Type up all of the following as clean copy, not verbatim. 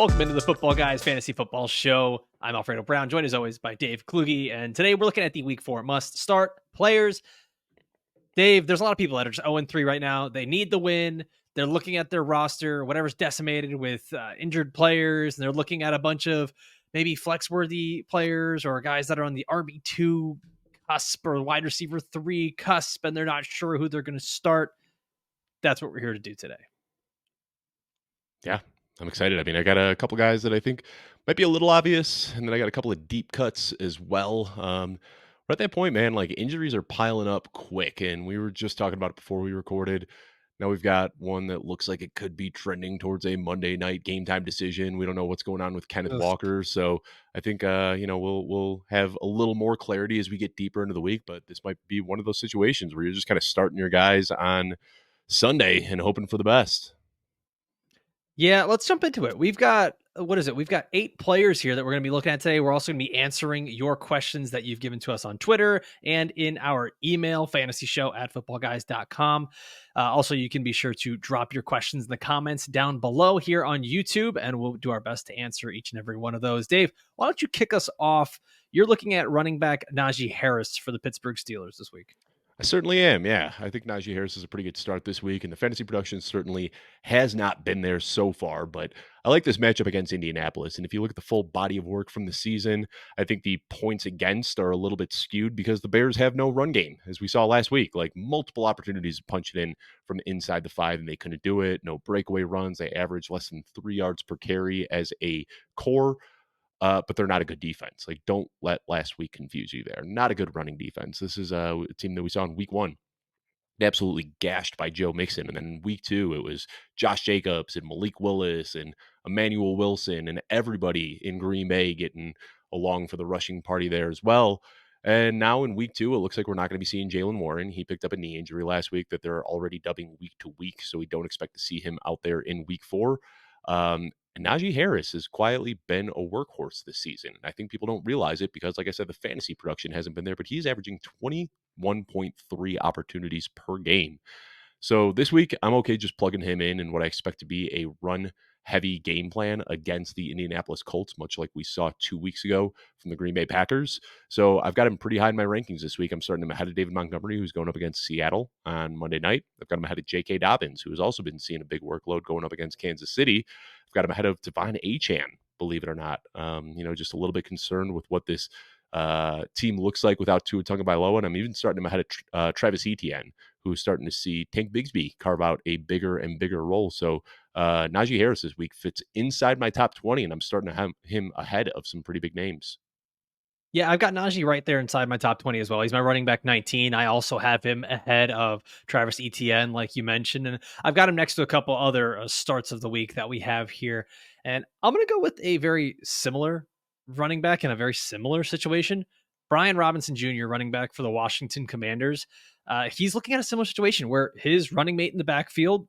Welcome into the Football Guys Fantasy Football Show. I'm Alfredo Brown, joined as always by Dave Kluge, and today we're looking at the Week 4 must-start players. Dave, there's a lot of people that are just 0-3 right now. They need the win. They're looking at their roster, whatever's decimated with injured players, and they're looking at a bunch of maybe flex-worthy players or guys that are on the RB2 cusp or wide receiver 3 cusp, and they're not sure who they're going to start. That's what we're here to do today. Yeah, I'm excited. I mean, I got a couple guys that I think might be a little obvious, and then I got a couple of deep cuts as well. We're at that point, man, like injuries are piling up quick, and we were just talking about it before we recorded. Now we've got one that looks like it could be trending towards a Monday night game time decision. We don't know what's going on with Kenneth Ugh. Walker, so I think we'll have a little more clarity as we get deeper into the week. But this might be one of those situations where you're just kind of starting your guys on Sunday and hoping for the best. Yeah, let's jump into it. We've got, what is it? We've got 8 players here that we're going to be looking at today. We're also going to be answering your questions that you've given to us on Twitter and in our email, fantasyshow@footballguys.com. Also, you can be sure to drop your questions in the comments down below here on YouTube, and we'll do our best to answer each and every one of those. Dave, why don't you kick us off? You're looking at running back Najee Harris for the Pittsburgh Steelers this week. I certainly am. Yeah. I think Najee Harris is a pretty good start this week, and the fantasy production certainly has not been there so far. But I like this matchup against Indianapolis. And if you look at the full body of work from the season, I think the points against are a little bit skewed because the Bears have no run game, as we saw last week. Like multiple opportunities to punch it in from inside the 5, and they couldn't do it. No breakaway runs. They average less than 3 yards per carry as a core. But they're not a good defense. Like, don't let last week confuse you there. Not a good running defense. This is a team that we saw in week 1, absolutely gashed by Joe Mixon. And then in week 2, it was Josh Jacobs and Malik Willis and Emmanuel Wilson and everybody in Green Bay getting along for the rushing party there as well. And now in week 2, it looks like we're not going to be seeing Jalen Warren. He picked up a knee injury last week that they're already dubbing week to week. So we don't expect to see him out there in week 4. And Najee Harris has quietly been a workhorse this season. And I think people don't realize it because, like I said, the fantasy production hasn't been there, but he's averaging 21.3 opportunities per game. So this week, I'm okay just plugging him in what I expect to be a run heavy game plan against the Indianapolis Colts, much like we saw 2 weeks ago from the Green Bay Packers. So I've got him pretty high in my rankings this week. I'm starting him ahead of David Montgomery, who's going up against Seattle on Monday night. I've got him ahead of J.K. Dobbins, who has also been seeing a big workload going up against Kansas City. I've got him ahead of Devon Achane, believe it or not. Just a little bit concerned with what this team looks like without Tua Tagovailoa, and I'm even starting him ahead of Travis Etienne, who's starting to see Tank Bigsby carve out a bigger and bigger role. So Najee Harris this week fits inside my top 20, and I'm starting to have him ahead of some pretty big names. Yeah, I've got Najee right there inside my top 20 as well. He's my running back 19. I also have him ahead of Travis Etienne, like you mentioned. And I've got him next to a couple other starts of the week that we have here. And I'm going to go with a very similar running back in a very similar situation. Brian Robinson Jr., running back for the Washington Commanders. He's looking at a similar situation where his running mate in the backfield,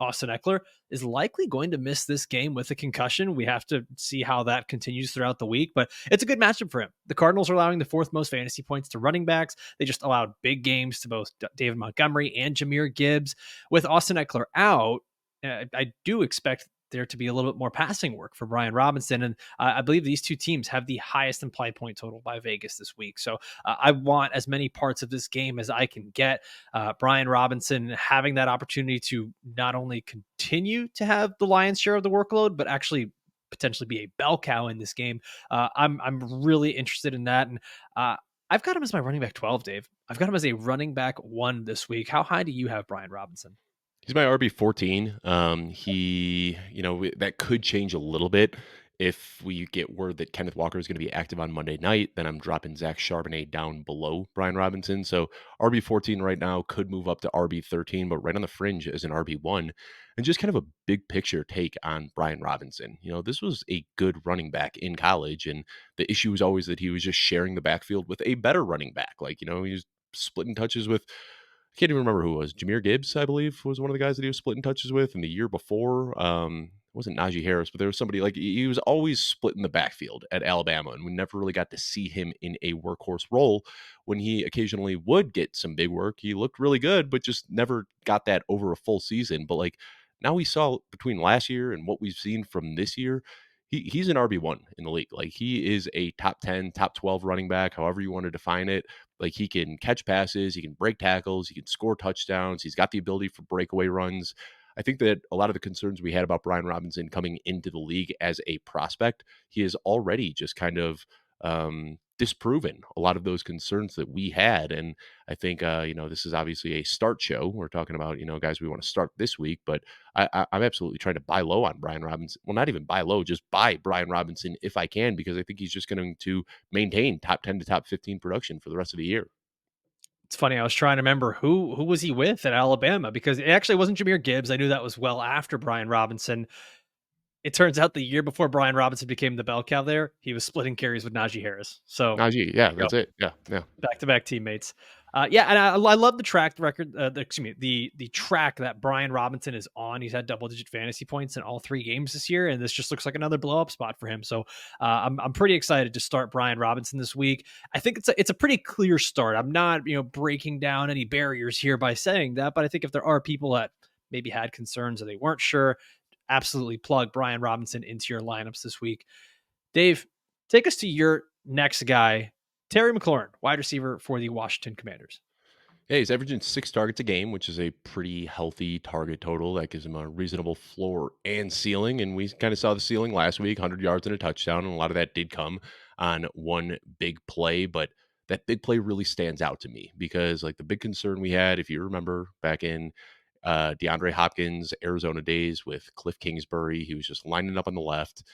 Austin Eckler, is likely going to miss this game with a concussion. We have to see how that continues throughout the week, but it's a good matchup for him. The Cardinals are allowing the 4th most fantasy points to running backs. They just allowed big games to both David Montgomery and Jahmyr Gibbs. With Austin Eckler out, I do expect there to be a little bit more passing work for Brian Robinson. And I believe these two teams have the highest implied point total by Vegas this week. So I want as many parts of this game as I can get. Brian Robinson having that opportunity to not only continue to have the lion's share of the workload, but actually potentially be a bell cow in this game. I'm really interested in that. And I've got him as my running back 12, Dave. I've got him as a running back 1 this week. How high do you have Brian Robinson? He's my RB14. That could change a little bit if we get word that Kenneth Walker is going to be active on Monday night. Then I'm dropping Zach Charbonnet down below Brian Robinson. So RB14 right now could move up to RB13, but right on the fringe as an RB1. And just kind of a big picture take on Brian Robinson. This was a good running back in college, and the issue was always that he was just sharing the backfield with a better running back. He was splitting touches with, I can't even remember who it was. Jahmyr Gibbs, I believe, was one of the guys that he was splitting touches with. And the year before, it wasn't Najee Harris, but there was somebody like he was always splitting the backfield at Alabama. And we never really got to see him in a workhorse role. When he occasionally would get some big work, he looked really good, but just never got that over a full season. But now we saw between last year and what we've seen from this year, he's an RB1 in the league. Like he is a top 10, top 12 running back, however you want to define it. Like he can catch passes, he can break tackles, he can score touchdowns. He's got the ability for breakaway runs. I think that a lot of the concerns we had about Brian Robinson coming into the league as a prospect, he is already just kind of disproven a lot of those concerns that we had. And I think, this is obviously a start show. We're talking about, guys we want to start this week, but I'm absolutely trying to buy low on Brian Robinson. Well, not even buy low, just buy Brian Robinson if I can, because I think he's just going to maintain top 10 to top 15 production for the rest of the year. It's funny. I was trying to remember who was he with at Alabama, because it actually wasn't Jahmyr Gibbs. I knew that was well after Brian Robinson. It turns out the year before Brian Robinson became the bell cow there, he was splitting carries with Najee Harris. So Najee, there yeah, you go. that's it. Yeah, yeah. Back to back teammates. Yeah, and I love the track record. Excuse me, the track that Brian Robinson is on. He's had double digit fantasy points in all 3 games this year, and this just looks like another blow up spot for him. So I'm pretty excited to start Brian Robinson this week. I think it's a pretty clear start. I'm not breaking down any barriers here by saying that, but I think if there are people that maybe had concerns or they weren't sure, absolutely plug Brian Robinson into your lineups this week. Dave, take us to your next guy, Terry McLaurin, wide receiver for the Washington Commanders. Yeah, he's averaging 6 targets a game, which is a pretty healthy target total. That gives him a reasonable floor and ceiling. And we kind of saw the ceiling last week, 100 yards and a touchdown. And a lot of that did come on one big play. But that big play really stands out to me because, like, the big concern we had, if you remember back in DeAndre Hopkins, Arizona days with Cliff Kingsbury, he was just lining up on the left,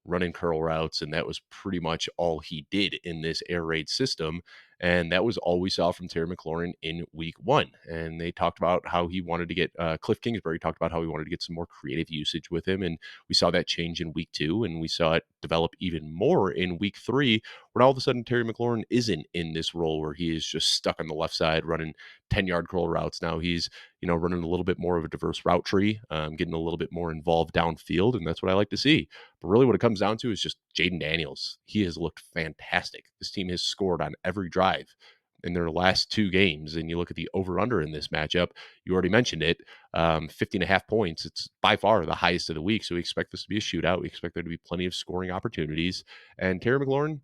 running curl routes, and that was pretty much all he did in this air raid system. And that was all we saw from Terry McLaurin in week 1. And they talked about how he wanted to get, Cliff Kingsbury talked about how he wanted to get some more creative usage with him. And we saw that change in week 2, and we saw it develop even more in week 3, when all of a sudden Terry McLaurin isn't in this role where he is just stuck on the left side running 10-yard curl routes. Now he's, running a little bit more of a diverse route tree, getting a little bit more involved downfield. And that's what I like to see. But really, what it comes down to is just Jaden Daniels. He has looked fantastic. This team has scored on every drive in their last 2 games. And you look at the over-under in this matchup, you already mentioned it, 50 and a half points. It's by far the highest of the week. So we expect this to be a shootout. We expect there to be plenty of scoring opportunities. And Terry McLaurin,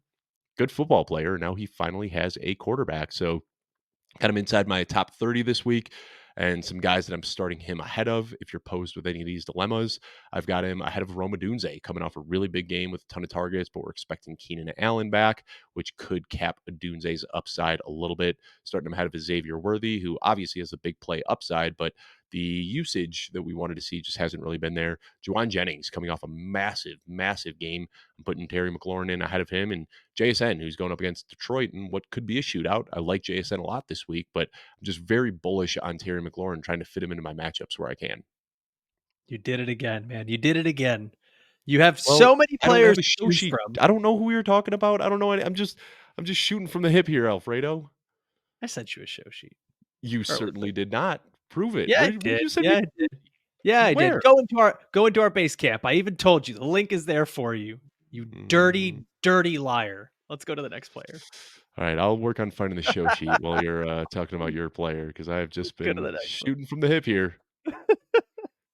good football player. Now he finally has a quarterback. So kind of inside my top 30 this week, and some guys that I'm starting him ahead of. If you're posed with any of these dilemmas, I've got him ahead of Roma Dunze, coming off a really big game with a ton of targets, but we're expecting Keenan Allen back, which could cap Dunze's upside a little bit. Starting him ahead of Xavier Worthy, who obviously has a big play upside, but the usage that we wanted to see just hasn't really been there. Juwan Jennings coming off a massive, massive game. I'm putting Terry McLaurin in ahead of him, and JSN, who's going up against Detroit in what could be a shootout. I like JSN a lot this week, but I'm just very bullish on Terry McLaurin, trying to fit him into my matchups where I can. You did it again, man. You did it again. You have Well, so many I don't players have a to show choose sheet. from. I don't know who we were talking about. I don't know. I'm just shooting from the hip here, Alfredo. I sent you a show sheet. You Or was certainly it? did not. Prove it. Yeah, I Where did did. you send me? Yeah, I did. Yeah, I did. Where? Go into our base camp. I even told you the link is there for you. You Mm. dirty, dirty liar. Let's go to the next player. All right, I'll work on finding the show sheet while you're talking about your player, because I've Let's just go to the been next one. shooting from the hip here.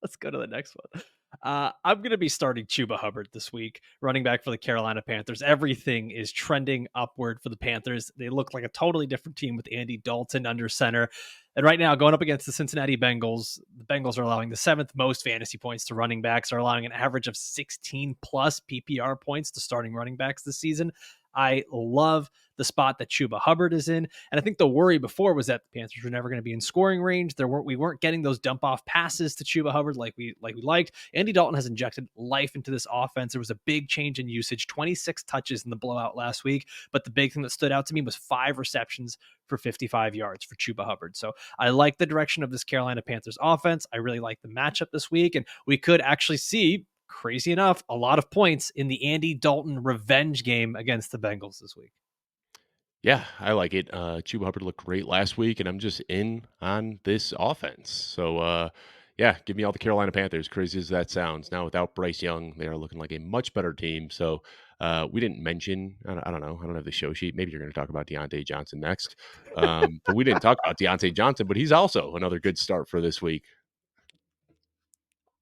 Let's go to the next one. I'm going to be starting Chuba Hubbard this week, running back for the Carolina Panthers. Everything is trending upward for the Panthers. They look like a totally different team with Andy Dalton under center. And right now, going up against the Cincinnati Bengals, the Bengals are allowing the 7th most fantasy points to running backs, are allowing an average of 16 plus PPR points to starting running backs this season. I love the spot that Chuba Hubbard is in. And I think the worry before was that the Panthers were never going to be in scoring range. We weren't getting those dump off passes to Chuba Hubbard like we liked. Andy Dalton has injected life into this offense. There was a big change in usage, 26 touches in the blowout last week. But the big thing that stood out to me was 5 receptions for 55 yards for Chuba Hubbard. So I like the direction of this Carolina Panthers offense. I really like the matchup this week. And we could actually see, crazy enough, a lot of points in the Andy Dalton revenge game against the Bengals this week. Yeah, I like it. Chuba Hubbard looked great last week, and I'm just in on this offense. So, yeah, give me all the Carolina Panthers, crazy as that sounds. Now, without Bryce Young, they are looking like a much better team. So, we didn't mention, I don't know, I don't have the show sheet. Maybe you're going to talk about Deontay Johnson next. But we didn't talk about Deontay Johnson, but he's also another good start for this week.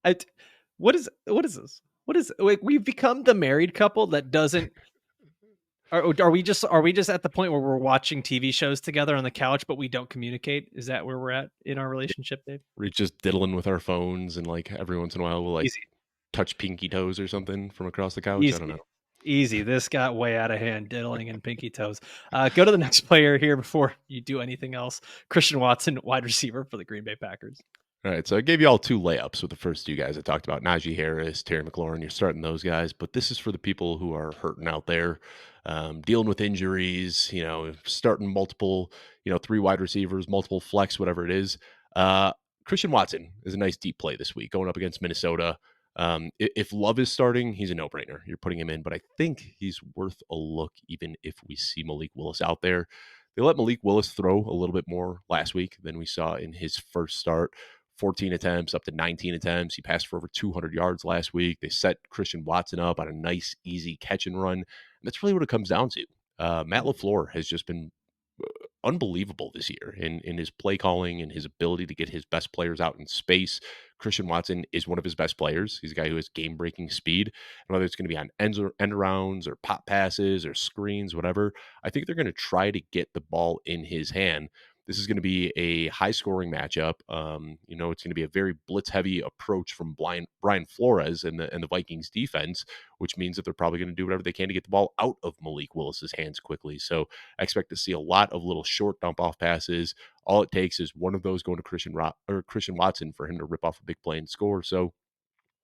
I, what is this? What is like we've become the married couple that doesn't are we just at the point where we're watching TV shows together on the couch, but we don't communicate? Is that where we're at in our relationship, Dave? We're just diddling with our phones and, like, every once in a while, we'll, like, Easy, touch pinky toes or something from across the couch. I don't easy, know. easy. This got way out of hand, diddling and pinky toes. Go to the next player here before you do anything else. Christian Watson, wide receiver for the Green Bay Packers. All right, so I gave you all 2 layups with the first 2 guys I talked about, Najee Harris, Terry McLaurin. You're starting those guys, but this is for the people who are hurting out there, dealing with injuries, starting multiple, 3 wide receivers, multiple flex, whatever it is. Uh, Christian Watson is a nice deep play this week going up against Minnesota. If Love is starting, he's a no-brainer. You're putting him in, but I think he's worth a look even if we see Malik Willis out there. They let Malik Willis throw a little bit more last week than we saw in his first start. 14 attempts up to 19 attempts. He passed for over 200 yards last week. They set Christian Watson up on a nice, easy catch and run. And that's really what it comes down to. Matt LaFleur has just been unbelievable this year in his play calling and his ability to get his best players out in space. Christian Watson is one of his best players. He's a guy who has game breaking speed. And whether it's going to be on end arounds or pop passes or screens, whatever, I think they're going to try to get the ball in his hand. This is going to be a high scoring matchup. It's going to be a very blitz heavy approach from Brian Flores and the Vikings defense, which means that they're probably going to do whatever they can to get the ball out of Malik Willis's hands quickly. So I expect to see a lot of little short dump off passes. All it takes is one of those going to Christian Watson for him to rip off a big play and score. So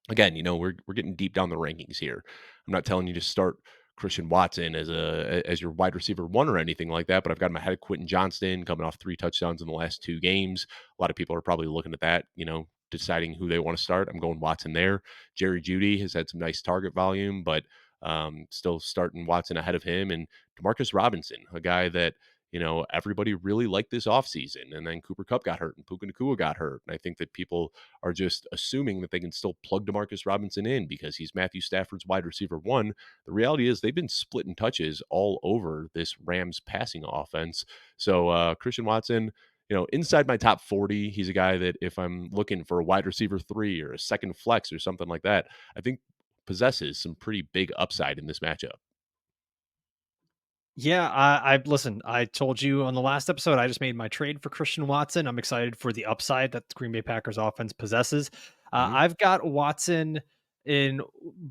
again, we're getting deep down the rankings here. I'm not telling you to start Christian Watson as your wide receiver one or anything like that, but I've got him ahead of Quentin Johnston coming off 3 touchdowns in the last 2 games. A lot of people are probably looking at that, deciding who they want to start. I'm going Watson there. Jerry Jeudy has had some nice target volume, but still starting Watson ahead of him. And Demarcus Robinson, a guy that everybody really liked this offseason. And then Cooper Kupp got hurt and Puka Nacua got hurt. And I think that people are just assuming that they can still plug Demarcus Robinson in because he's Matthew Stafford's wide receiver one. The reality is they've been splitting touches all over this Rams passing offense. So Christian Watson, inside my top 40, he's a guy that if I'm looking for a wide receiver 3 or a second flex or something like that, I think possesses some pretty big upside in this matchup. Yeah, I listen. I told you on the last episode, I just made my trade for Christian Watson. I'm excited for the upside that the Green Bay Packers offense possesses. Mhm. I've got Watson in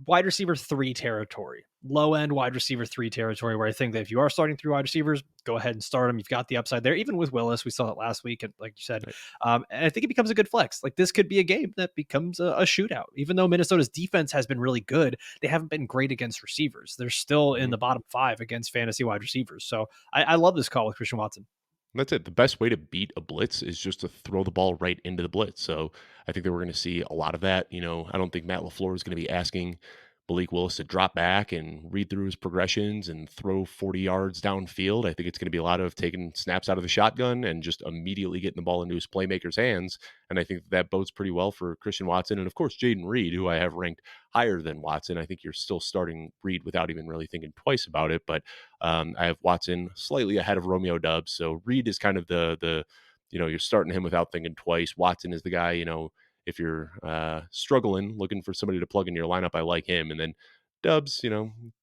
wide receiver 3 territory, low end wide receiver 3 territory, where I think that if you are starting 3 wide receivers, go ahead and start them. You've got the upside there, even with Willis. We saw it last week, and like you said, Right. and I think it becomes a good flex. Like this could be a game that becomes a shootout, even though Minnesota's defense has been really good. They haven't been great against receivers. They're still in Mhm. the bottom 5 against fantasy wide receivers. So I love this call with Christian Watson. That's it. The best way to beat a blitz is just to throw the ball right into the blitz. So I think that we're going to see a lot of that. I don't think Matt LaFleur is going to be asking Malik Willis to drop back and read through his progressions and throw 40 yards downfield. I think it's going to be a lot of taking snaps out of the shotgun and just immediately getting the ball into his playmaker's hands. And I think that bodes pretty well for Christian Watson. And of course, Jaden Reed, who I have ranked higher than Watson. I think you're still starting Reed without even really thinking twice about it. But I have Watson slightly ahead of Romeo Dubs. So Reed is kind of the you're starting him without thinking twice. Watson is the guy, if you're struggling, looking for somebody to plug in your lineup, I like him. And then Dubs,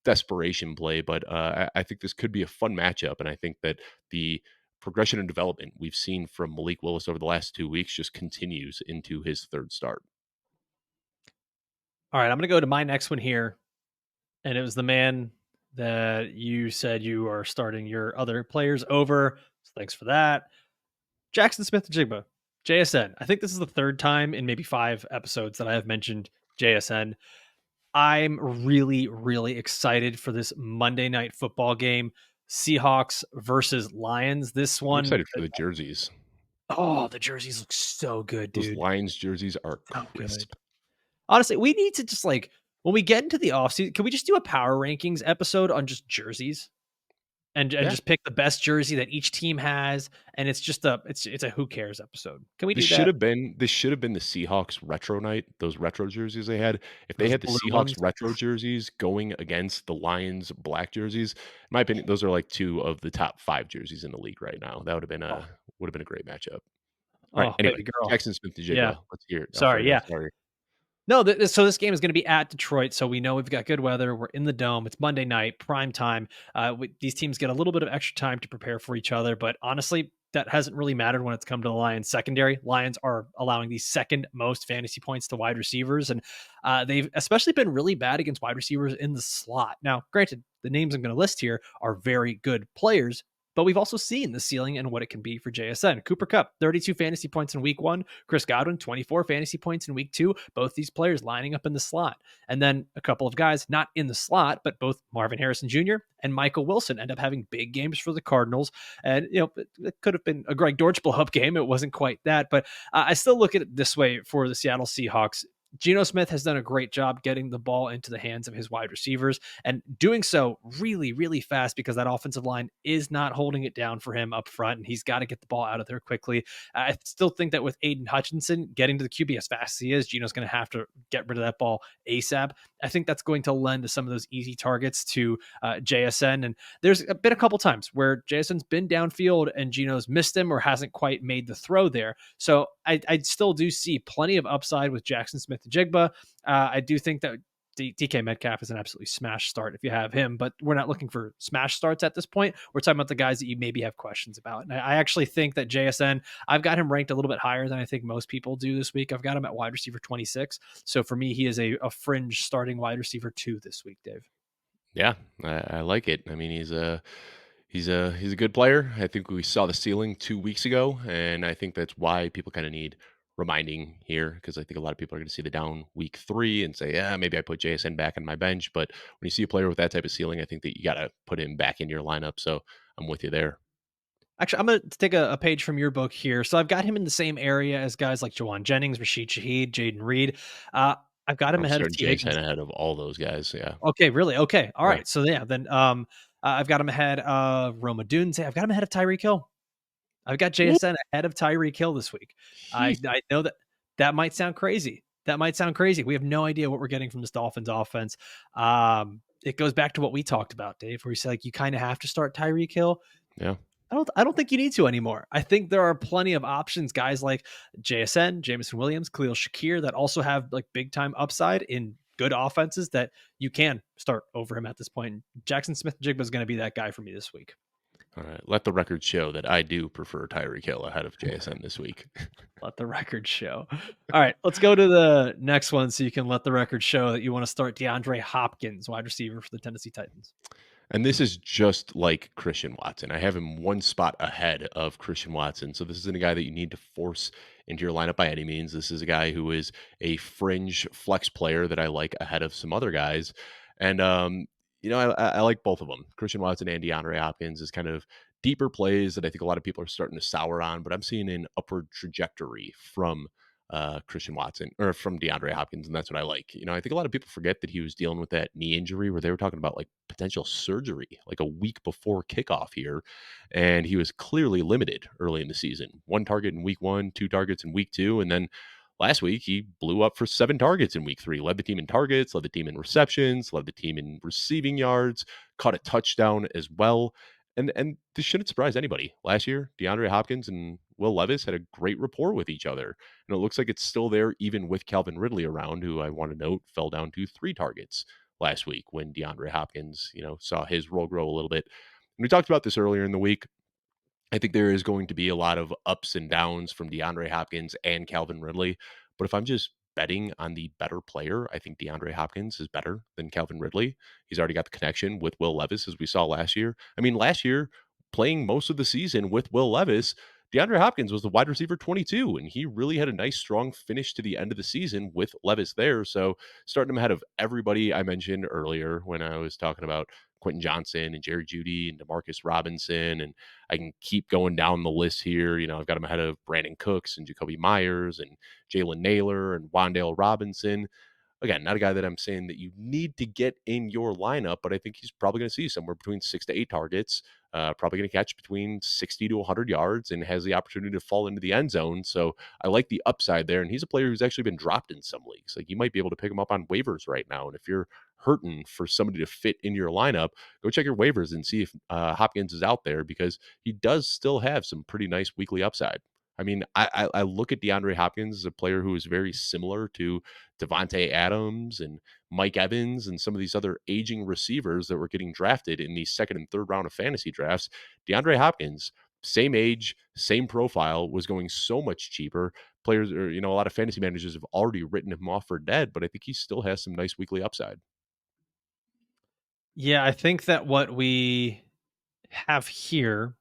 desperation play. But I think this could be a fun matchup. And I think that the progression and development we've seen from Malik Willis over the last 2 weeks just continues into his third start. All right, I'm going to go to my next one here, and it was the man that you said you are starting your other players over. So thanks for that. Jaxon Smith-Njigba, JSN. I think this is the third time in maybe 5 episodes that I have mentioned JSN. I'm really, really excited for this Monday night football game. Seahawks versus Lions. This I'm one, excited for the jerseys. the jerseys look so good, Those dude. Lions jerseys are So good. crisp. Honestly, we need to just like when we get into the offseason, can we just do a power rankings episode on just jerseys? And Yeah. just pick the best jersey that each team has, and it's just a who cares episode. Can we This do should that? have been this should have been the Seahawks retro night, those retro jerseys they had. If they Those had the blue Seahawks ones. retro jerseys going against the Lions black jerseys, in my opinion, those are like 2 of the top 5 jerseys in the league right now. That Oh, would have been a great matchup. All right, oh, anyway, baby girl. Jackson Yeah. Smith-Njigba, let's hear it, Sorry. Alfredo, Yeah. sorry. No, so this game is going to be at Detroit, so we know we've got good weather. We're in the dome. It's Monday night, prime time. These teams get a little bit of extra time to prepare for each other, but honestly, that hasn't really mattered when it's come to the Lions secondary. Lions are allowing the second most fantasy points to wide receivers, and they've especially been really bad against wide receivers in the slot. Now, granted, the names I'm going to list here are very good players, but we've also seen the ceiling and what it can be for JSN. Cooper Kupp, 32 fantasy points in week one. Chris Godwin, 24 fantasy points in week two. Both these players lining up in the slot. And then a couple of guys not in the slot, but both Marvin Harrison Jr. and Michael Wilson end up having big games for the Cardinals. And, it could have been a Greg Dortch blow up game. It wasn't quite that. But I still look at it this way for the Seattle Seahawks. Geno Smith has done a great job getting the ball into the hands of his wide receivers and doing so really, really fast because that offensive line is not holding it down for him up front, and he's got to get the ball out of there quickly. I still think that with Aiden Hutchinson getting to the QB as fast as he is, Geno's going to have to get rid of that ball ASAP. I think that's going to lend to some of those easy targets to JSN. And there's been a couple times where JSN's been downfield and Geno's missed him or hasn't quite made the throw there. So I still do see plenty of upside with Jaxon Smith-Njigba. I do think that DK Metcalf is an absolutely smash start if you have him, but we're not looking for smash starts at this point. We're talking about the guys that you maybe have questions about. And I actually think that JSN, I've got him ranked a little bit higher than I think most people do this week. I've got him at wide receiver 26. So for me, he is a fringe starting wide receiver 2 this week, Dave. Yeah, I like it. I mean, he's a good player. I think we saw the ceiling 2 weeks ago, and I think that's why people kind of need reminding here because I think a lot of people are going to see the down week 3 and say, yeah, maybe I put JSN back on my bench. But when you see a player with that type of ceiling, I think that you got to put him back in your lineup. So I'm with you there. Actually, I'm going to take a page from your book here. So I've got him in the same area as guys like Jawan Jennings, Rashid Shaheed, Jaden Reed. I've got him I'm ahead of starting T. JSN Higgins. ahead of all those guys. Yeah, Okay, really? Okay. All yeah. right. So yeah, then I've got him ahead of Roma Dunze. I've got him ahead of Tyreek Hill. I've got Woo. JSN ahead of Tyreek Hill this week. Sheesh. I know that that might sound crazy. That might sound crazy. We have no idea what we're getting from this Dolphins offense. It goes back to what we talked about, Dave, where you say like you kind of have to start Tyreek Hill. Yeah. I don't think you need to anymore. I think there are plenty of options, guys like JSN, Jameson Williams, Khalil Shakir, that also have like big time upside in good offenses that you can start over him at this point. Jaxon Smith-Njigba is going to be that guy for me this week. All right. Let the record show that I do prefer Tyreek Hill ahead of JSN this week. Let the record show. All right, let's go to the next one so you can let the record show that you want to start DeAndre Hopkins, wide receiver for the Tennessee Titans. And this is just like Christian Watson. I have him one spot ahead of Christian Watson. So this isn't a guy that you need to force into your lineup by any means. This is a guy who is a fringe flex player that I like ahead of some other guys. And I like both of them. Christian Watson and DeAndre Hopkins is kind of deeper plays that I think a lot of people are starting to sour on, but I'm seeing an upward trajectory from Christian Watson or from DeAndre Hopkins, and that's what I like. I think a lot of people forget that he was dealing with that knee injury where they were talking about like potential surgery like a week before kickoff here, and he was clearly limited early in the season. One target in week 1, two targets in week 2, and then last week he blew up for 7 targets in week 3. Led the team in targets, led the team in receptions, led the team in receiving yards, caught a touchdown as well. And this shouldn't surprise anybody. Last year, DeAndre Hopkins and Will Levis had a great rapport with each other. And it looks like it's still there even with Calvin Ridley around, who I want to note fell down to 3 targets last week when DeAndre Hopkins, saw his role grow a little bit. And we talked about this earlier in the week. I think there is going to be a lot of ups and downs from DeAndre Hopkins and Calvin Ridley. But if I'm just betting on the better player, I think DeAndre Hopkins is better than Calvin Ridley. He's already got the connection with Will Levis, as we saw last year. I mean, last year, playing most of the season with Will Levis, DeAndre Hopkins was the wide receiver 22, and he really had a nice, strong finish to the end of the season with Levis there. So, starting him ahead of everybody I mentioned earlier when I was talking about Quentin Johnson and Jerry Jeudy and Demarcus Robinson, and I can keep going down the list here. I've got him ahead of Brandon Cooks and Jacoby Myers and Jalen Naylor and Wandale Robinson. Again, not a guy that I'm saying that you need to get in your lineup, but I think he's probably going to see somewhere between 6 to 8 targets, probably going to catch between 60 to 100 yards and has the opportunity to fall into the end zone. So I like the upside there. And he's a player who's actually been dropped in some leagues. Like you might be able to pick him up on waivers right now. And if you're hurting for somebody to fit in your lineup, go check your waivers and see if Hopkins is out there because he does still have some pretty nice weekly upside. I mean, I look at DeAndre Hopkins as a player who is very similar to Devontae Adams and Mike Evans and some of these other aging receivers that were getting drafted in the second and third round of fantasy drafts. DeAndre Hopkins, same age, same profile, was going so much cheaper. Players, or a lot of fantasy managers have already written him off for dead, but I think he still has some nice weekly upside. Yeah, I think that what we have here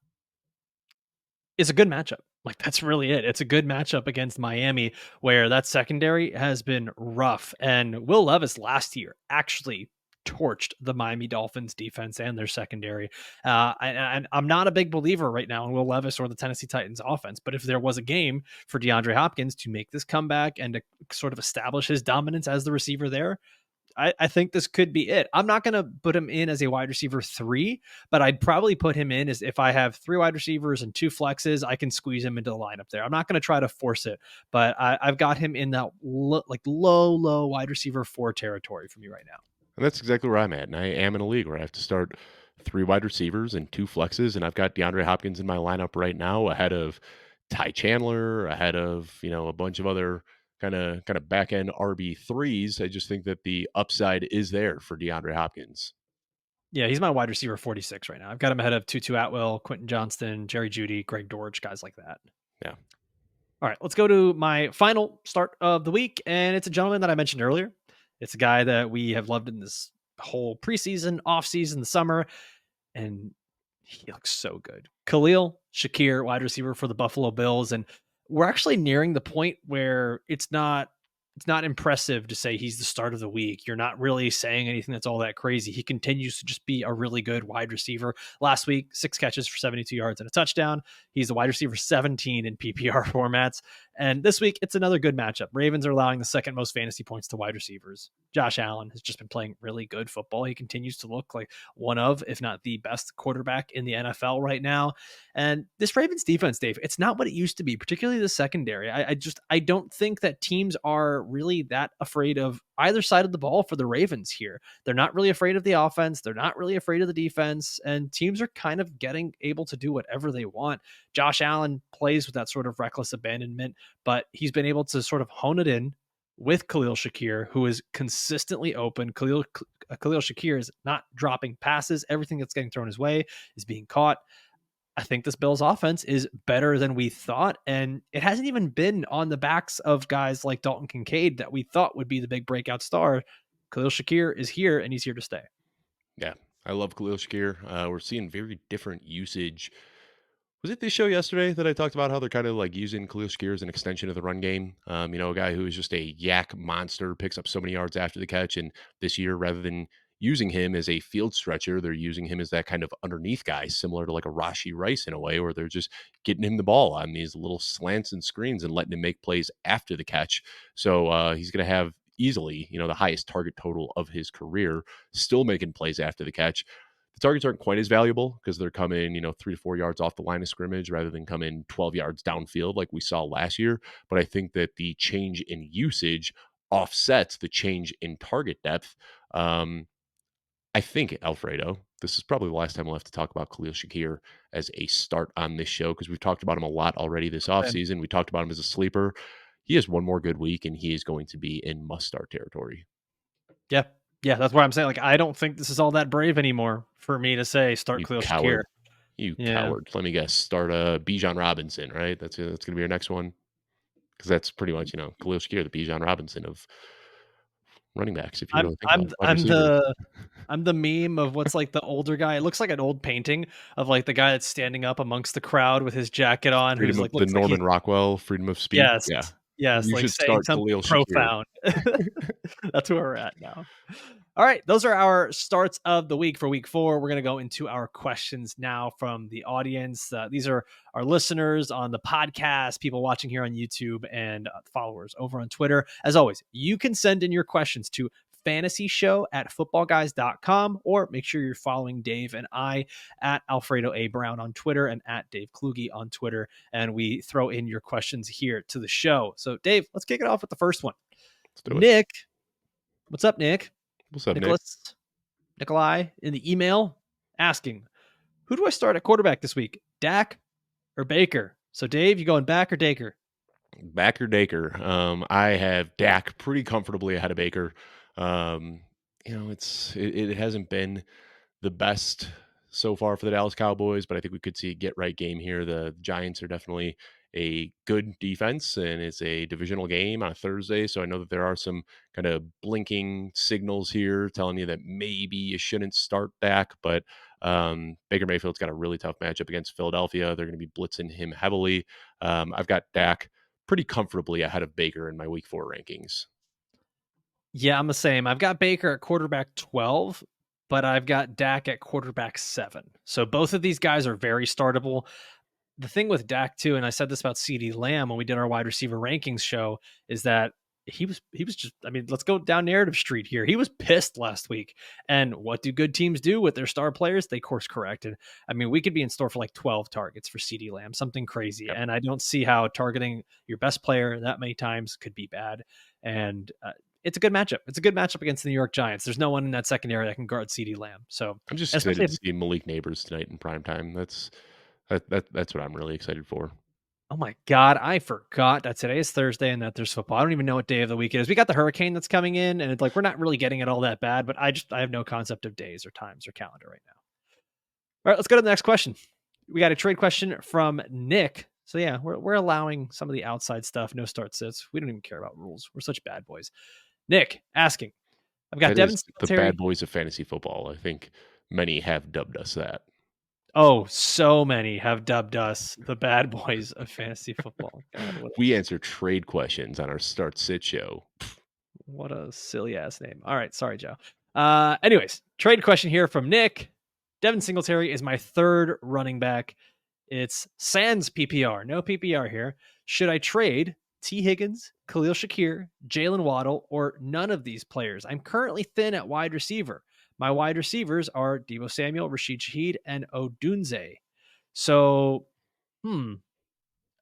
is a good matchup. Like, that's really it. It's a good matchup against Miami, where that secondary has been rough. And Will Levis last year actually torched the Miami Dolphins defense and their secondary. And I'm not a big believer right now in Will Levis or the Tennessee Titans offense, but if there was a game for DeAndre Hopkins to make this comeback and to sort of establish his dominance as the receiver there, I think this could be it. I'm not going to put him in as a wide receiver 3, but I'd probably put him in as, if I have 3 wide receivers and 2 flexes, I can squeeze him into the lineup there. I'm not going to try to force it, but I've got him in that low wide receiver 4 territory for me right now. And that's exactly where I'm at. And I am in a league where I have to start 3 wide receivers and 2 flexes. And I've got DeAndre Hopkins in my lineup right now ahead of Ty Chandler, ahead of, a bunch of other kind of back end RB3s. I just think that the upside is there for DeAndre Hopkins. Yeah, he's my wide receiver 46 right now. I've got him ahead of Tutu Atwell, Quentin Johnston, Jerry Jeudy, Greg Dortch, guys like that. Yeah. All right, let's go to my final start of the week, and it's a gentleman that I mentioned earlier. It's a guy that we have loved in this whole preseason, offseason, the summer, and he looks so good. Khalil Shakir, wide receiver for the Buffalo Bills, and we're actually nearing the point where it's not impressive to say he's the start of the week. You're not really saying anything that's all that crazy. He continues to just be a really good wide receiver. Last week, 6 catches for 72 yards and a touchdown. He's the wide receiver 17 in PPR formats. And this week, it's another good matchup. Ravens are allowing the second most fantasy points to wide receivers. Josh Allen has just been playing really good football. He continues to look like one of, if not the best quarterback in the NFL right now. And this Ravens defense, Dave, it's not what it used to be, particularly the secondary. I don't think that teams are really that afraid of either side of the ball for the Ravens here. They're not really afraid of the offense. They're not really afraid of the defense. And teams are kind of getting able to do whatever they want. Josh Allen plays with that sort of reckless abandonment, but he's been able to sort of hone it in with Khalil Shakir, who is consistently open. Khalil Shakir is not dropping passes. Everything that's getting thrown his way is being caught. I think this Bills offense is better than we thought. And it hasn't even been on the backs of guys like Dalton Kincaid that we thought would be the big breakout star. Khalil Shakir is here and he's here to stay. Yeah. I love Khalil Shakir. We're seeing very different usage. Was it this show yesterday that I talked about how they're kind of like using Khalil Shakir as an extension of the run game? A guy who is just a yak monster, picks up so many yards after the catch. And this year, rather than using him as a field stretcher, they're using him as that kind of underneath guy, similar to like a Rashi Rice in a way, where they're just getting him the ball on these little slants and screens and letting him make plays after the catch. So he's going to have easily, the highest target total of his career, still making plays after the catch. The targets aren't quite as valuable because they're coming, 3 to 4 yards off the line of scrimmage rather than coming 12 yards downfield like we saw last year. But I think that the change in usage offsets the change in target depth. I think, Alfredo, this is probably the last time we'll have to talk about Khalil Shakir as a start on this show because we've talked about him a lot already this And offseason. We talked about him as a sleeper. He has one more good week, and he is going to be in must-start territory. yeah, yeah, that's what I'm saying. Like, I don't think this is all that brave anymore for me to say start You Khalil Shakir. coward. You Yeah. coward. Let me guess. Start Bijan Robinson, right? That's going to be your next one because that's pretty much Khalil Shakir, the Bijan Robinson of running backs. If you I'm really think I'm about it, wide I'm receivers. the I'm the meme of what's like the older guy. It looks like an old painting of like the guy that's standing up amongst the crowd with his jacket on, who's Freedom of like the looks like he's Norman Rockwell, freedom of speech. yes, Yeah, yes, you like should saying start something Khalil Shakir. profound. That's where we're at now. All right, those are our starts of the week for week 4. We're going to go into our questions now from the audience. These are our listeners on the podcast, people watching here on YouTube, and followers over on Twitter. As always, you can send in your questions to fantasyshow@footballguys.com, or make sure you're following Dave and I at Alfredo A. Brown on Twitter and at Dave Kluge on Twitter. And we throw in your questions here to the show. So, Dave, let's kick it off with the first one. Let's do it. Nick, what's up, Nick? What's up, Nick? Nikolai in the email asking, who do I start at quarterback this week? Dak or Baker? So, Dave, you going back or Daker? Baker Daker. I have Dak pretty comfortably ahead of Baker. Um, it hasn't been the best so far for the Dallas Cowboys, but I think we could see a get right game here. The Giants are definitely a good defense, and it's a divisional game on a Thursday. So I know that there are some kind of blinking signals here telling you that maybe you shouldn't start Dak, but Baker Mayfield's got a really tough matchup against Philadelphia. They're going to be blitzing him heavily. I've got Dak pretty comfortably ahead of Baker in my week 4 rankings. Yeah, I'm the same. I've got Baker at quarterback 12, but I've got Dak at quarterback 7. So both of these guys are very startable. The thing with Dak too, and I said this about CD Lamb when we did our wide receiver rankings show, is that he was just, I mean, let's go down narrative street here. He was pissed last week. And what do good teams do with their star players? They course correct. And I mean, we could be in store for like 12 targets for CD Lamb, something crazy. Yep. And I don't see how targeting your best player that many times could be bad. And it's a good matchup. It's a good matchup against the New York Giants. There's no one in that secondary that can guard CD Lamb. So I'm just especially excited if, to see Malik Neighbors tonight in prime time. That's what I'm really excited for. oh my God, I forgot that today is Thursday and that there's football. I don't even know what day of the week it is. We got the hurricane that's coming in, and it's like we're not really getting it all that bad, but I have no concept of days or times or calendar right now. All right, let's go to the next question. We got a trade question from Nick. So yeah, we're allowing some of the outside stuff, no start sits. We don't even care about rules. We're such bad boys. Nick asking, I've got That Devin is the bad Singletary. boys of fantasy football. I think many have dubbed us that. Oh, so many have dubbed us the bad boys of fantasy football. God, We answer trade questions on our start sit show. what a silly ass name. All right, sorry, Joe. Anyways, trade question here from Nick. Devin Singletary is my third running back. It's sans PPR, no PPR here. Should I trade T. Higgins, Khalil Shakir, Jalen Waddle, or none of these players? I'm currently thin at wide receiver. My wide receivers are Deebo Samuel, Rashid Shaheed, and Odunze. So, hmm,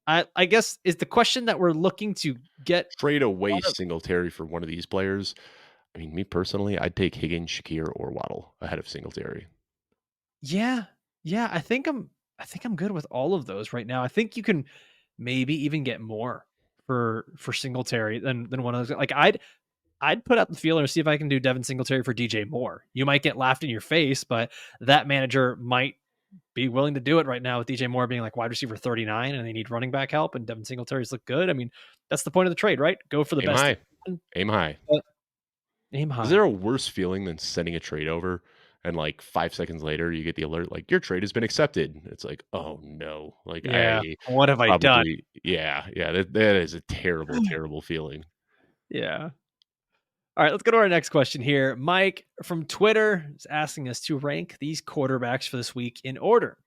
I guess is the question that we're looking to get Trade away one of. Singletary for one of these players. I mean, me personally, I'd take Higgins, Shakir, or Waddle ahead of Singletary. Yeah. Yeah, I think I'm good with all of those right now. I think you can maybe even get more for Singletary than one of those. Like I'd put out the feeler to see if I can do Devin Singletary for DJ Moore. You might get laughed in your face, but that manager might be willing to do it right now with DJ Moore being like wide receiver 39 and they need running back help and Devin Singletary's look good. I mean, that's the point of the trade, right? Go for the Aim best. high. Aim high. Aim Is there high. a worse feeling than sending a trade over and like 5 seconds later you get the alert like your trade has been accepted? It's like, oh no. Like Yeah. I What have I done? probably yeah, that is a terrible, terrible feeling. Yeah. All right, let's go to our next question here. Mike from Twitter is asking us to rank these quarterbacks for this week in order: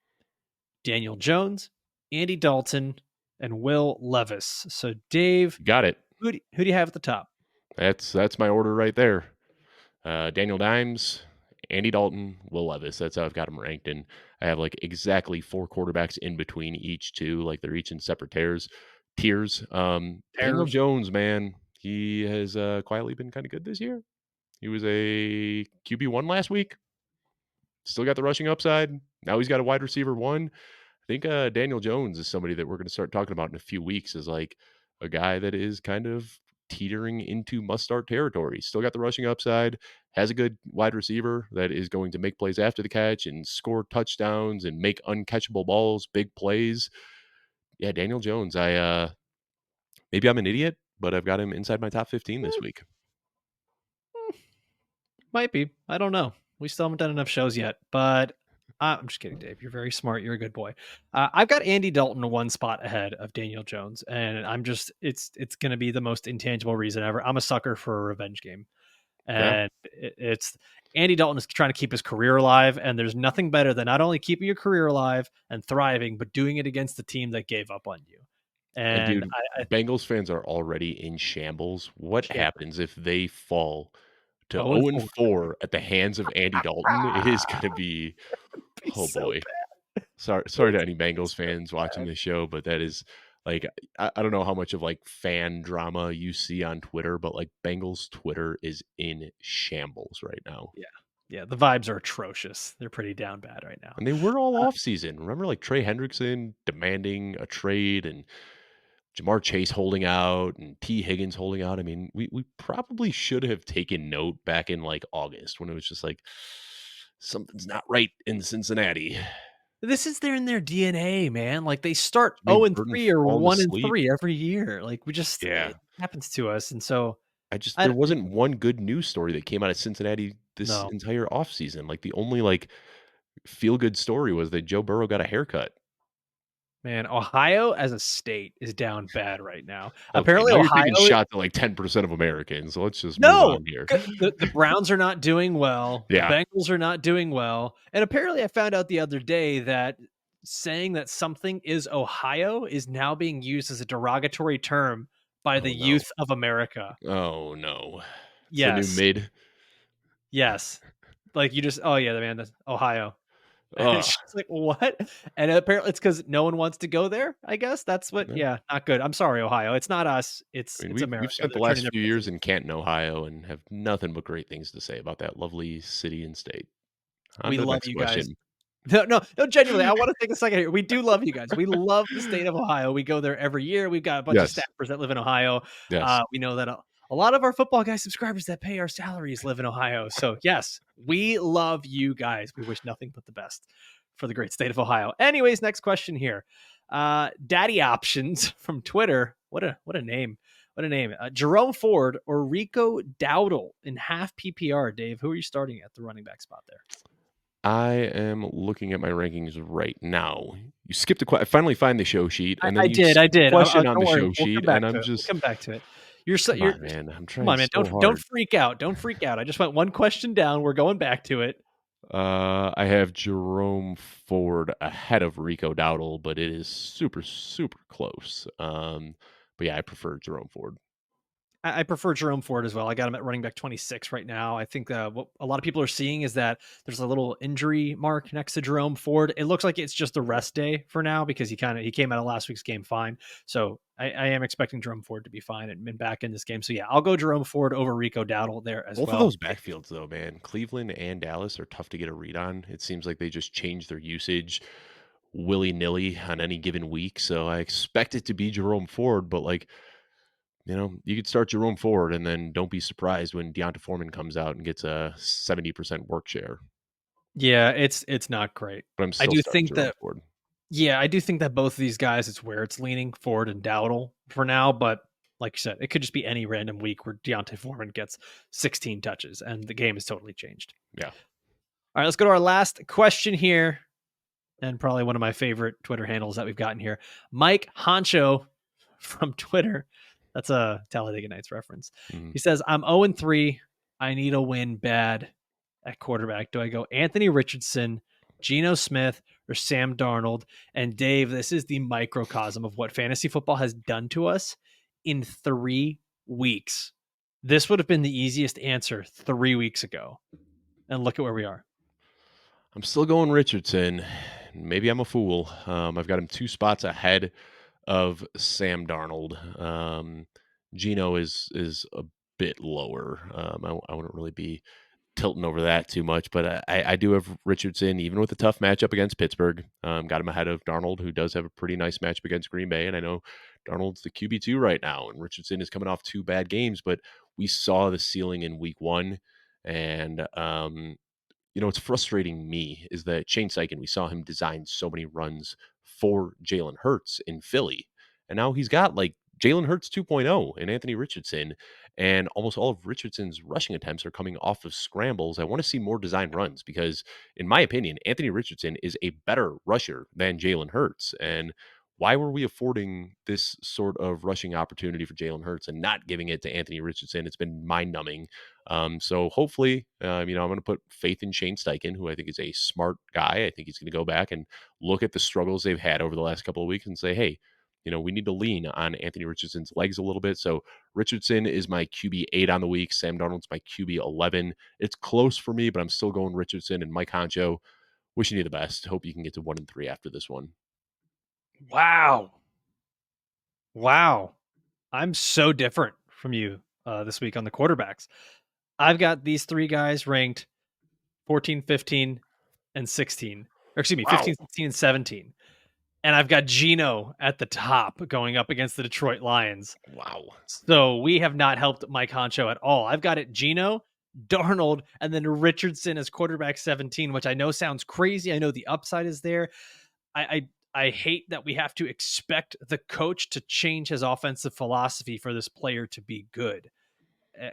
Daniel Jones, Andy Dalton, and Will Levis. So, Dave, Got it. who do you have at the top? That's my order right there. Daniel Dimes, Andy Dalton, Will Levis. That's how I've got them ranked. And I have like exactly 4 quarterbacks in between each two. Like they're each in separate tiers. Daniel Pairs. Jones, man, he has quietly been kind of good this year. He was a QB1 last week. Still got the rushing upside. Now he's got a wide receiver one. I think Daniel Jones is somebody that we're going to start talking about in a few weeks as like a guy that is kind of teetering into must start territory. Still got the rushing upside, has a good wide receiver that is going to make plays after the catch and score touchdowns and make uncatchable balls, big plays. Yeah, Daniel Jones. I maybe I'm an idiot, but I've got him inside my top 15 this week. Might be. I don't know. We still haven't done enough shows yet, but I'm just kidding, Dave. You're very smart. You're a good boy. I've got Andy Dalton one spot ahead of Daniel Jones, and I'm just it's going to be the most intangible reason ever. I'm a sucker for a revenge game, Yeah. and it's Andy Dalton is trying to keep his career alive, and there's nothing better than not only keeping your career alive and thriving, but doing it against the team that gave up on you. And And dude, I Bengals fans are already in shambles. What can't happens if they fall to 0 and 0 and 4 4 at the hands of Andy Dalton? It is going to be, be oh so boy. bad. Sorry to any It's Bengals so fans watching bad. this show, but that is like I don't know how much of like fan drama you see on Twitter, but like Bengals Twitter is in shambles right now. Yeah. Yeah, the vibes are atrocious. They're pretty down bad right now. And they were all off season. Remember, like Trey Hendrickson demanding a trade and Jamar Chase holding out and T. Higgins holding out. I mean, we probably should have taken note back in like August when it was just like something's not right in Cincinnati. This is in their DNA, man. Like they start Jermaine 0 and Burton 3 or falling 1 and asleep. 3 every year. Like we just Yeah. it happens to us. And so There I wasn't one good news story that came out of Cincinnati this no. entire offseason. Like the only like feel good story was that Joe Burrow got a haircut. Man, Ohio as a state is down bad right now. Okay, Apparently now you're taking Ohio. shots at like 10% of Americans. So let's just move No, on here. the Browns are not doing well. The Yeah. Bengals are not doing well. And apparently I found out the other day that saying that something is Ohio is now being used as a derogatory term by the Oh no. youth of America. Oh no. It's the new Yes. mid. Yes. Like you just, oh yeah, man, that's Ohio. And it's Ugh. just like, what? And apparently it's because no one wants to go there. I guess that's what. No. Yeah, not good. I'm sorry, Ohio. It's not us. I mean, It's we've America. spent the They're turning last their few years faces. in Canton, Ohio, and have nothing but great things to say about that lovely city and state. On We to the love next you guys. question. No, no, no. Genuinely, I want to take a second here. We do love you guys. We love the state of Ohio. We go there every year. We've got a bunch of Yes. staffers that live in Ohio. Yes. We know that a lot of our football guy subscribers that pay our salaries live in Ohio. So yes, we love you guys. We wish nothing but the best for the great state of Ohio. Anyways, next question here. Daddy Options from Twitter. What a name. What a name. Jerome Ford or Rico Dowdle in half PPR. Dave, who are you starting at the running back spot there? I am looking at my rankings right now. You skipped a question. I finally find the show sheet, and then I you did. I skipped a did. question on Don't the worry. show We'll come sheet, back and to I'm it. We'll just come back to it. You're so come you're on, man. I'm come trying on, man. so Don't hard. freak out. Don't freak out. I just went one question down. We're going back to it. I have Jerome Ford ahead of Rico Dowdle, but it is super, super close. But yeah, I prefer Jerome Ford. I prefer Jerome Ford as well. I got him at running back 26 right now. I think what a lot of people are seeing is that there's a little injury mark next to Jerome Ford. It looks like it's just a rest day for now because he came out of last week's game fine. So I am expecting Jerome Ford to be fine and back in this game. So yeah, I'll go Jerome Ford over Rico Dowdle there as Both of well. those backfields, though, man, Cleveland and Dallas are tough to get a read on. It seems like they just change their usage willy nilly on any given week. So I expect it to be Jerome Ford, but like, you could start Jerome Ford and then don't be surprised when Deonta Foreman comes out and gets a 70% work share. Yeah, it's not great. But I'm I still do starting think Jerome that Ford. Yeah, I do think that both of these guys, it's where it's leaning Ford and Dowdle for now. But like you said, it could just be any random week where Deontay Foreman gets 16 touches and the game is totally changed. Yeah. All right, let's go to our last question here. And probably one of my favorite Twitter handles that we've gotten here. Mike Honcho from Twitter. That's a Talladega Nights reference. Mhm. He says, I'm 0-3. I need a win bad at quarterback. Do I go Anthony Richardson, Geno Smith, or Sam Darnold? And Dave, this is the microcosm of what fantasy football has done to us in 3 weeks. This would have been the easiest answer 3 weeks ago. And look at where we are. I'm still going Richardson. Maybe I'm a fool. I've got him 2 spots ahead of Sam Darnold. Gino is a bit lower. I wouldn't really be tilting over that too much, but I do have Richardson, even with a tough matchup against Pittsburgh. Got him ahead of Darnold, who does have a pretty nice matchup against Green Bay. And I know Darnold's the QB2 right now, and Richardson is coming off 2 bad games, but we saw the ceiling in week 1. And, what's frustrating me is that Shane Steichen, we saw him design so many runs for Jalen Hurts in Philly. And now he's got like Jalen Hurts 2.0 and Anthony Richardson. And almost all of Richardson's rushing attempts are coming off of scrambles. I want to see more design runs because, in my opinion, Anthony Richardson is a better rusher than Jalen Hurts. And why were we affording this sort of rushing opportunity for Jalen Hurts and not giving it to Anthony Richardson? It's been mind numbing. So hopefully, I'm going to put faith in Shane Steichen, who I think is a smart guy. I think he's going to go back and look at the struggles they've had over the last couple of weeks and say, hey, we need to lean on Anthony Richardson's legs a little bit. So Richardson is my QB8 on the week. Sam Darnold's my QB11. It's close for me, but I'm still going Richardson and Mike Honcho. Wishing you the best. Hope you can get to 1-3 after this one. Wow. Wow. I'm so different from you this week on the quarterbacks. I've got these 3 guys ranked 14, 15, and 16. Or excuse me, Wow. 15, 16, and 17. And I've got Geno at the top going up against the Detroit Lions. Wow. So we have not helped Mike Honcho at all. I've got it Geno, Darnold, and then Richardson as quarterback 17, which I know sounds crazy. I know the upside is there. I hate that we have to expect the coach to change his offensive philosophy for this player to be good,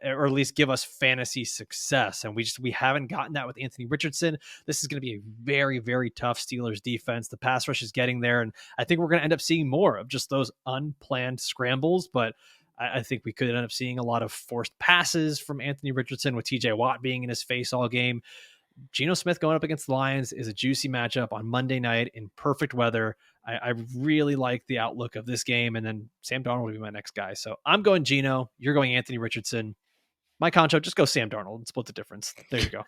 or at least give us fantasy success. And we haven't gotten that with Anthony Richardson. This is going to be a very, very tough Steelers defense. The pass rush is getting there, and I think we're going to end up seeing more of just those unplanned scrambles. But I think we could end up seeing a lot of forced passes from Anthony Richardson with TJ Watt being in his face all game. Geno Smith going up against the Lions is a juicy matchup on Monday night in perfect weather. I really like the outlook of this game, and then Sam Darnold will be my next guy. So I'm going Geno. You're going Anthony Richardson. My Concho, just go Sam Darnold and split the difference. There you go.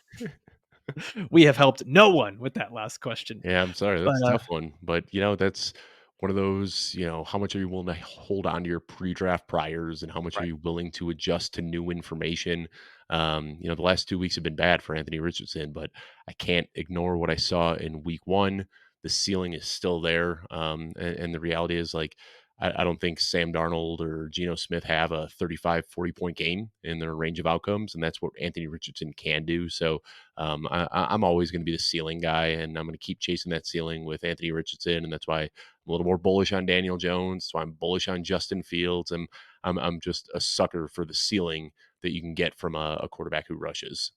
We have helped no one with that last question. Yeah, I'm sorry. But That's a tough one. But, that's one of those, how much are you willing to hold on to your pre-draft priors and how much are right. you willing to adjust to new information? The last 2 weeks have been bad for Anthony Richardson, but I can't ignore what I saw in week one. The ceiling is still there. And the reality is, like, I don't think Sam Darnold or Geno Smith have a 35, 40-point game in their range of outcomes. And that's what Anthony Richardson can do. So I'm always going to be the ceiling guy, and I'm going to keep chasing that ceiling with Anthony Richardson. And that's why I'm a little more bullish on Daniel Jones. So I'm bullish on Justin Fields. And I'm just a sucker for the ceiling that you can get from a quarterback who rushes.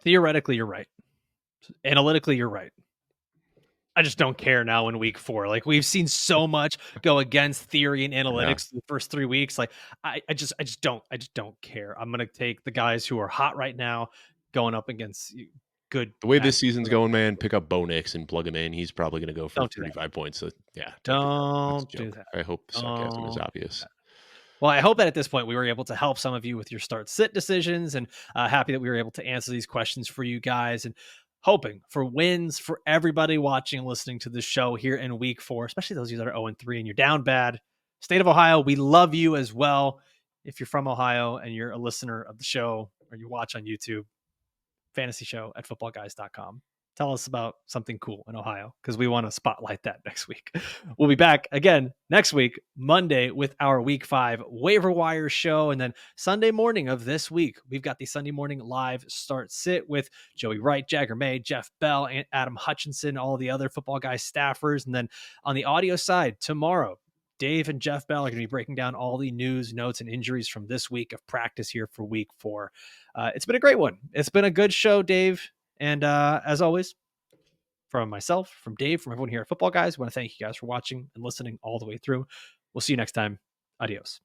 Theoretically, you're right. Analytically, you're right. I just don't care now in week 4. Like, we've seen so much go against theory and Yeah. analytics the first 3 weeks. Like, I just don't care. I'm gonna take the guys who are hot right now going up against good The way this matchups season's for the going, rest of man, the week. pick up Bo Nix and plug him in. He's probably going to go for Don't do that. 35 points. So, yeah, don't do that. That's a Don't do joke. that. I hope the sarcasm is Don't do obvious. that. Well, I hope that at this point we were able to help some of you with your start sit decisions, and happy that we were able to answer these questions for you guys, and hoping for wins for everybody watching and listening to the show here in week 4, especially those of you that are 0-3 and you're down bad. State of Ohio, we love you as well. If you're from Ohio and you're a listener of the show or you watch on YouTube, fantasy show at footballguys.com. Tell us about something cool in Ohio, because we want to spotlight that next week. We'll be back again next week, Monday, with our week 5 waiver wire show. And then Sunday morning of this week, we've got the Sunday morning live start sit with Joey Wright, Jagger May, Jeff Bell, and Adam Hutchinson, all the other Football Guys staffers. And then on the audio side, tomorrow, Dave and Jeff Bell are going to be breaking down all the news, notes, and injuries from this week of practice here for week 4. It's been a great one. It's been a good show, Dave. And as always, from myself, from Dave, from everyone here at Football Guys, I want to thank you guys for watching and listening all the way through. We'll see you next time. Adios.